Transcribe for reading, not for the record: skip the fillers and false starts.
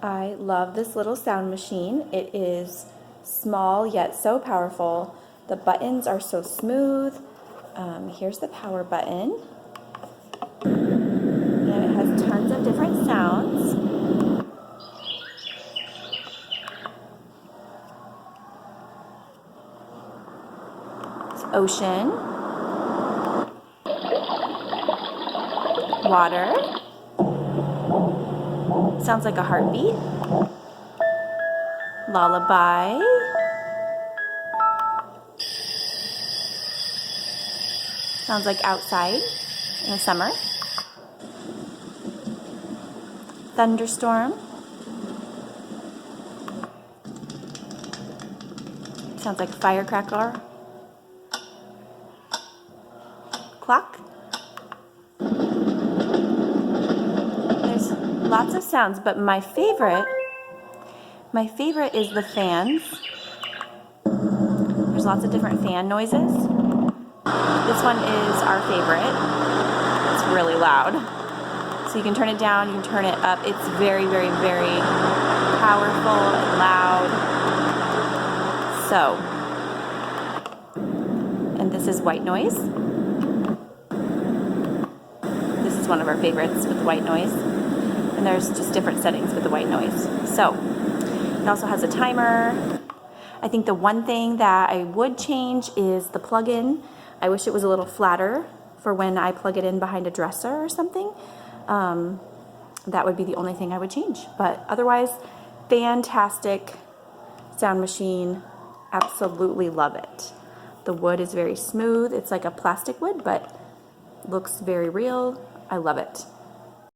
I love this little sound machine. It is small yet so powerful. The buttons are so smooth. Here's the power button. And it has tons of different sounds. It's ocean, water. Sounds like a heartbeat. Lullaby. Sounds like outside in the summer. Thunderstorm. Sounds like firecracker. Clock. There's lots of sounds, but my favorite is the fans. There's lots of different fan noises. This one is our favorite. It's really loud. So you can turn it down, you can turn it up. It's very, very, very powerful and loud. So, and this is white noise. This is one of our favorites with the white noise. And there's just different settings with the white noise. So, it also has a timer. I think the one thing that I would change is the plug-in. I wish it was a little flatter for when I plug it in behind a dresser or something. That would be the only thing I would change. But otherwise, fantastic sound machine. Absolutely love it. The wood is very smooth. It's like a plastic wood, but looks very real. I love it.